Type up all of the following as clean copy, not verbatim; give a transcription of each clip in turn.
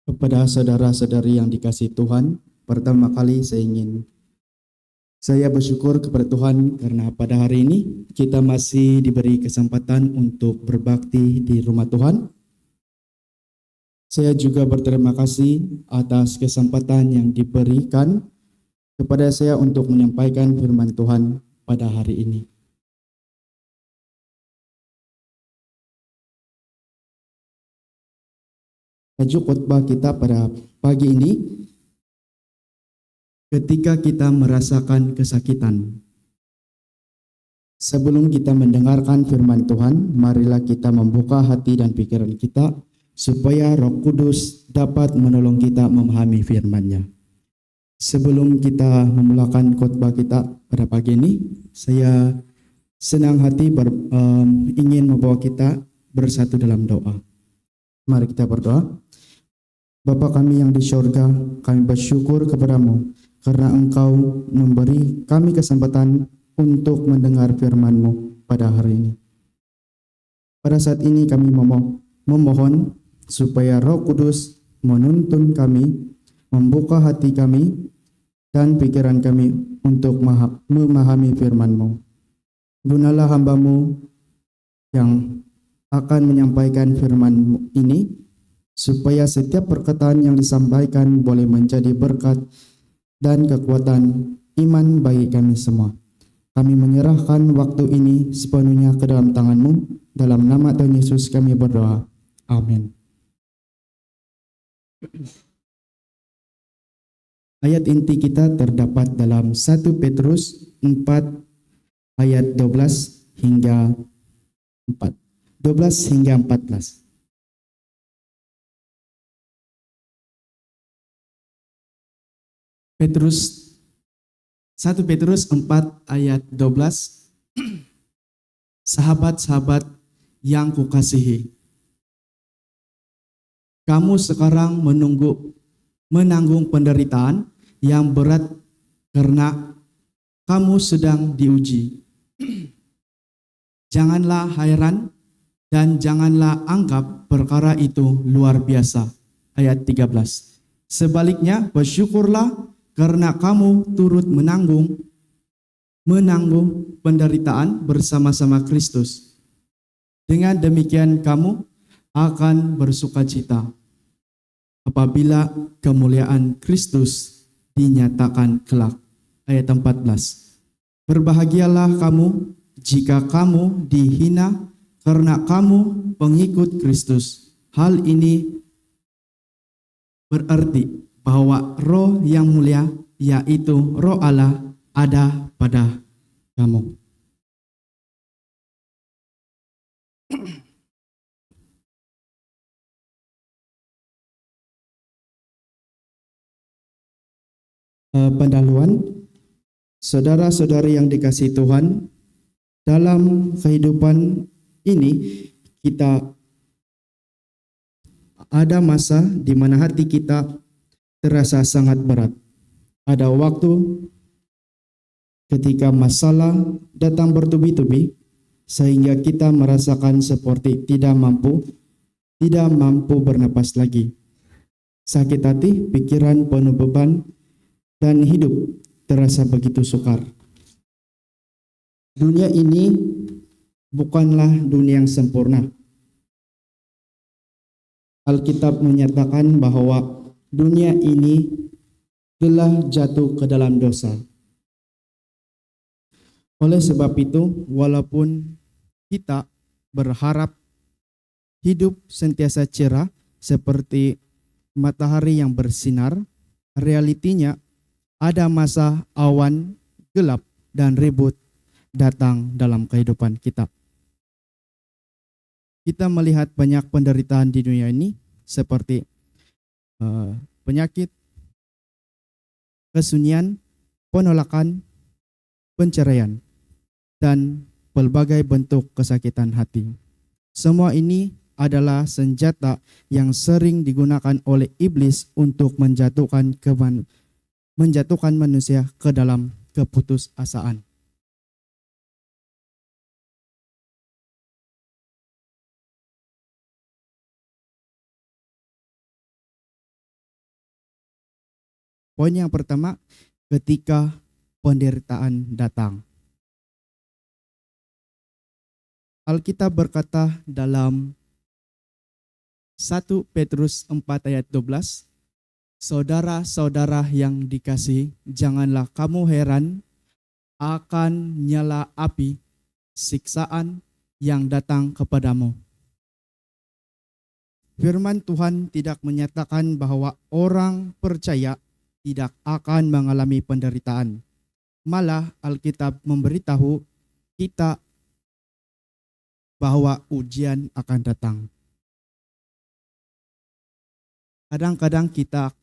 Kepada saudara-saudari yang dikasihi Tuhan, pertama kali saya bersyukur kepada Tuhan karena pada hari ini kita masih diberi kesempatan untuk berbakti di rumah Tuhan. Saya juga berterima kasih atas kesempatan yang diberikan kepada saya untuk menyampaikan firman Tuhan pada hari ini. Tajuk khotbah kita pada pagi ini, ketika kita merasakan kesakitan. Sebelum kita mendengarkan firman Tuhan, marilah kita membuka hati dan pikiran kita supaya Roh Kudus dapat menolong kita memahami firman-Nya. Sebelum kita memulakan khotbah kita pada pagi ini, saya senang hati ingin membawa kita bersatu dalam doa. Mari kita berdoa. Bapa kami yang di surga, kami bersyukur kepadamu karena Engkau memberi kami kesempatan untuk mendengar firman-Mu pada hari ini. Pada saat ini kami memohon supaya Roh Kudus menuntun kami, membuka hati kami dan pikiran kami untuk memahami firman-Mu. Gunalah hamba-Mu yang akan menyampaikan firman ini, supaya setiap perkataan yang disampaikan boleh menjadi berkat dan kekuatan iman bagi kami semua. Kami menyerahkan waktu ini sepenuhnya ke dalam tangan-Mu. Dalam nama Tuhan Yesus kami berdoa. Amin. Ayat inti kita terdapat dalam 1 Petrus 4 ayat 12 hingga 14. Petrus 1 Petrus 4 ayat 12. Sahabat-sahabat yang kukasihi, kamu sekarang menanggung penderitaan yang berat karena kamu sedang diuji. Janganlah heran dan janganlah anggap perkara itu luar biasa. Ayat 13. Sebaliknya bersyukurlah karena kamu turut menanggung penderitaan bersama-sama Kristus. Dengan demikian kamu akan bersukacita apabila kemuliaan Kristus dinyatakan kelak. Ayat 14. Berbahagialah kamu jika kamu dihina karena kamu pengikut Kristus. Hal ini berarti bahwa roh yang mulia, yaitu roh Allah, ada pada kamu. Pendahuluan, saudara-saudari yang dikasihi Tuhan, dalam kehidupan ini kita ada masa di mana hati kita terasa sangat berat. Ada waktu ketika masalah datang bertubi-tubi sehingga kita merasakan seperti tidak mampu bernapas lagi. Sakit hati, pikiran penuh beban, dan hidup terasa begitu sukar. Dunia ini bukanlah dunia yang sempurna. Alkitab menyatakan bahwa dunia ini telah jatuh ke dalam dosa. Oleh sebab itu, walaupun kita berharap hidup sentiasa cerah seperti matahari yang bersinar, realitinya ada masa awan gelap dan ribut datang dalam kehidupan kita. Kita melihat banyak penderitaan di dunia ini seperti penyakit, kesunyian, penolakan, penceraian, dan berbagai bentuk kesakitan hati. Semua ini adalah senjata yang sering digunakan oleh iblis untuk menjatuhkan manusia ke dalam keputusasaan. Poin yang pertama, ketika penderitaan datang. Alkitab berkata dalam 1 Petrus 4 ayat 12, saudara-saudara yang dikasihi, janganlah kamu heran akan nyala api siksaan yang datang kepadamu. Firman Tuhan tidak menyatakan bahwa orang percaya tidak akan mengalami penderitaan. Malah Alkitab memberitahu kita bahwa ujian akan datang. Kadang-kadang kita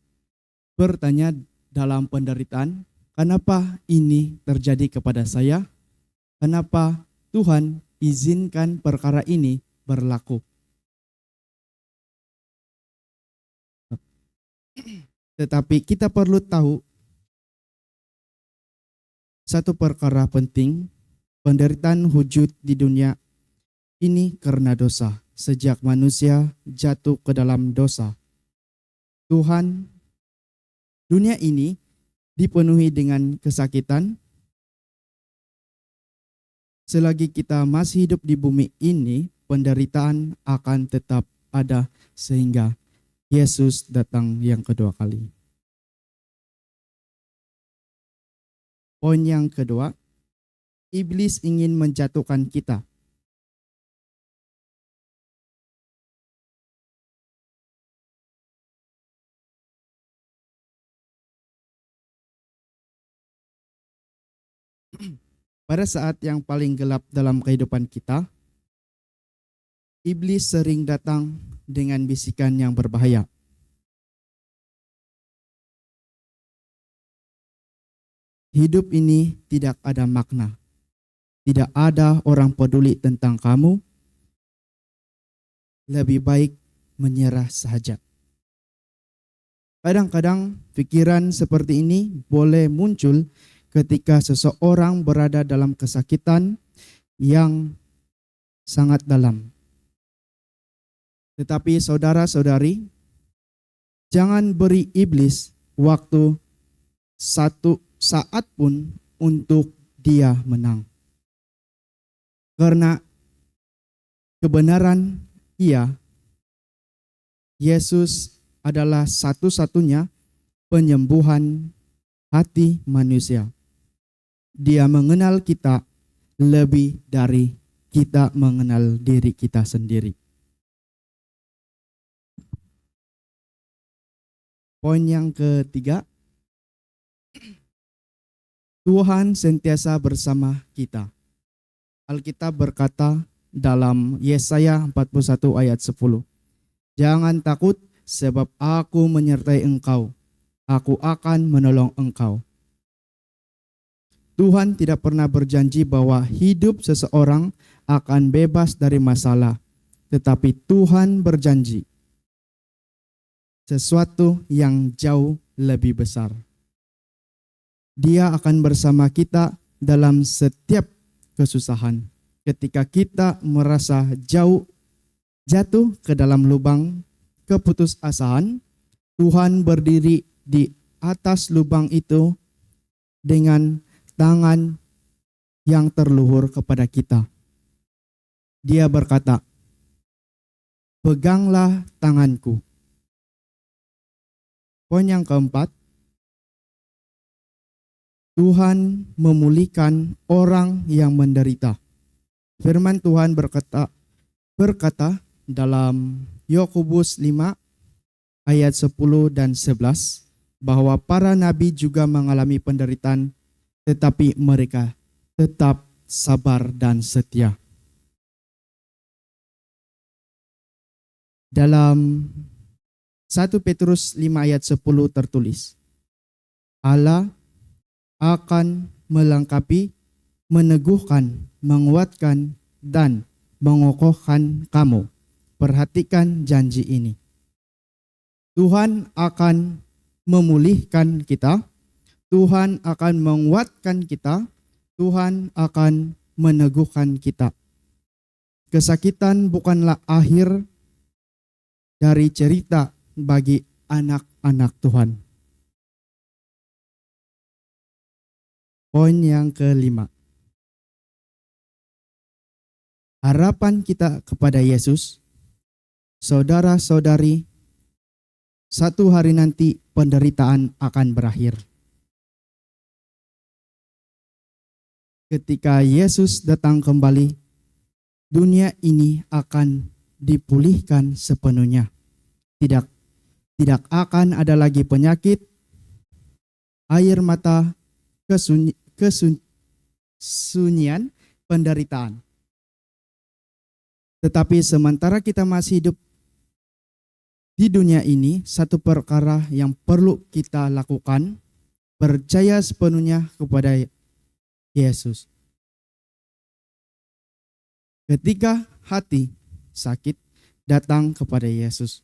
bertanya dalam penderitaan, kenapa ini terjadi kepada saya? Kenapa Tuhan izinkan perkara ini berlaku? Tetapi kita perlu tahu satu perkara penting, penderitaan wujud di dunia ini karena dosa. Sejak manusia jatuh ke dalam dosa, dunia ini dipenuhi dengan kesakitan. Selagi kita masih hidup di bumi ini, penderitaan akan tetap ada sehingga Yesus datang yang kedua kali. Poin yang kedua, iblis ingin menjatuhkan kita. Pada saat yang paling gelap dalam kehidupan kita, iblis sering datang dengan bisikan yang berbahaya. Hidup ini tidak ada makna. Tidak ada orang peduli tentang kamu. Lebih baik menyerah saja. Kadang-kadang pikiran seperti ini boleh muncul ketika seseorang berada dalam kesakitan yang sangat dalam. Tetapi saudara-saudari, jangan beri iblis waktu satu saat pun untuk dia menang. Karena kebenaran Yesus adalah satu-satunya penyembuhan hati manusia. Dia mengenal kita lebih dari kita mengenal diri kita sendiri. Poin yang ketiga, Tuhan sentiasa bersama kita. Alkitab berkata dalam Yesaya 41 ayat 10, jangan takut sebab aku menyertai engkau. Aku akan menolong engkau. Tuhan tidak pernah berjanji bahwa hidup seseorang akan bebas dari masalah. Tetapi Tuhan berjanji sesuatu yang jauh lebih besar. Dia akan bersama kita dalam setiap kesusahan. Ketika kita merasa jatuh ke dalam lubang keputusasaan, Tuhan berdiri di atas lubang itu dengan tangan yang terluhur kepada kita. Dia berkata, peganglah tanganku. Poin yang keempat, Tuhan memulihkan orang yang menderita. Firman Tuhan berkata dalam Yakobus 5 ayat 10 dan 11 bahwa para nabi juga mengalami penderitaan, tetapi mereka tetap sabar dan setia. Dalam 1 Petrus 5 ayat 10 tertulis, Allah akan melengkapi, meneguhkan, menguatkan, dan mengokohkan kamu. Perhatikan janji ini. Tuhan akan memulihkan kita, Tuhan akan menguatkan kita, Tuhan akan meneguhkan kita. Kesakitan bukanlah akhir dari cerita bagi anak-anak Tuhan. Poin yang kelima. Harapan kita kepada Yesus. Saudara-saudari, satu hari nanti penderitaan akan berakhir. Ketika Yesus datang kembali, dunia ini akan dipulihkan sepenuhnya. Tidak akan ada lagi penyakit, air mata, kesunyian, penderitaan. Tetapi sementara kita masih hidup di dunia ini, satu perkara yang perlu kita lakukan, percaya sepenuhnya kepada Yesus. Ketika hati sakit, datang kepada Yesus.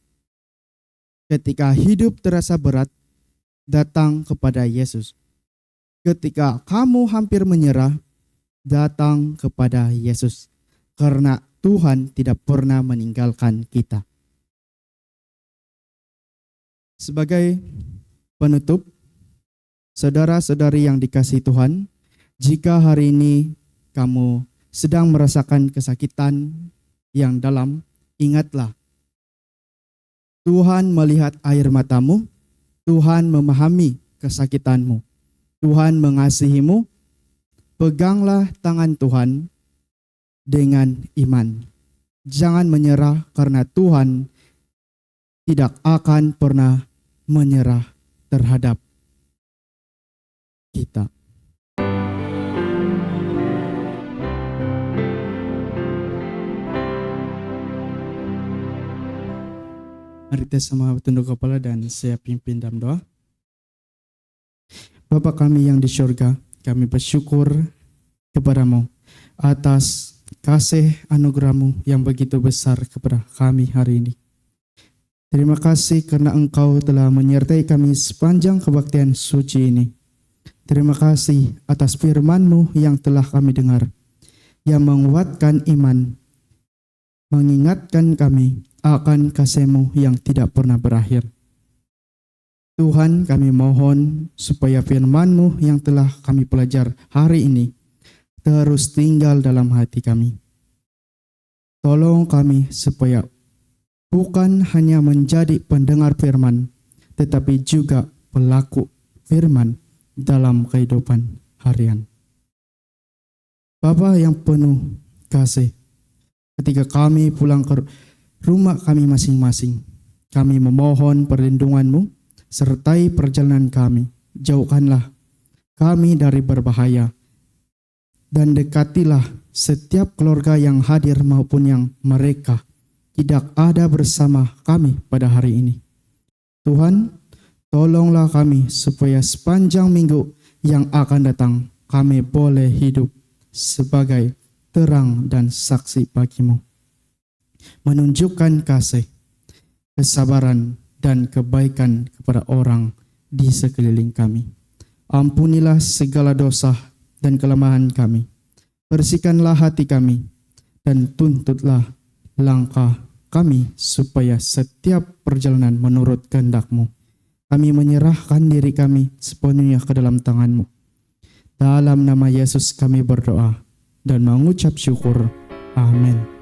Ketika hidup terasa berat, datang kepada Yesus. Ketika kamu hampir menyerah, datang kepada Yesus. Karena Tuhan tidak pernah meninggalkan kita. Sebagai penutup, saudara-saudari yang dikasihi Tuhan, jika hari ini kamu sedang merasakan kesakitan yang dalam, ingatlah, Tuhan melihat air matamu, Tuhan memahami kesakitanmu, Tuhan mengasihimu. Peganglah tangan Tuhan dengan iman. Jangan menyerah karena Tuhan tidak akan pernah menyerah terhadap kita. Mari kita sama tunduk kepala dan siap pimpin dalam doa. Bapa kami yang di surga, kami bersyukur kepadamu atas kasih anugerah-Mu yang begitu besar kepada kami hari ini. Terima kasih karena Engkau telah menyertai kami sepanjang kebaktian suci ini. Terima kasih atas firman-Mu yang telah kami dengar, yang menguatkan iman, mengingatkan kami akan kasih-Mu yang tidak pernah berakhir. Tuhan, kami mohon supaya firman-Mu yang telah kami belajar hari ini terus tinggal dalam hati kami. Tolong kami supaya bukan hanya menjadi pendengar firman, tetapi juga pelaku firman dalam kehidupan harian. Bapa yang penuh kasih, ketika kami pulang ke rumah kami masing-masing, kami memohon perlindungan-Mu, sertai perjalanan kami. Jauhkanlah kami dari berbahaya, dan dekatilah setiap keluarga yang hadir maupun yang mereka tidak ada bersama kami pada hari ini. Tuhan, tolonglah kami supaya sepanjang minggu yang akan datang kami boleh hidup sebagai terang dan saksi bagi-Mu, menunjukkan kasih, kesabaran, dan kebaikan kepada orang di sekeliling kami. Ampunilah segala dosa dan kelemahan kami. Bersihkanlah hati kami dan tuntutlah langkah kami supaya setiap perjalanan menurut kehendak-Mu. Kami menyerahkan diri kami sepenuhnya ke dalam tangan-Mu. Dalam nama Yesus kami berdoa dan mengucap syukur. Amin.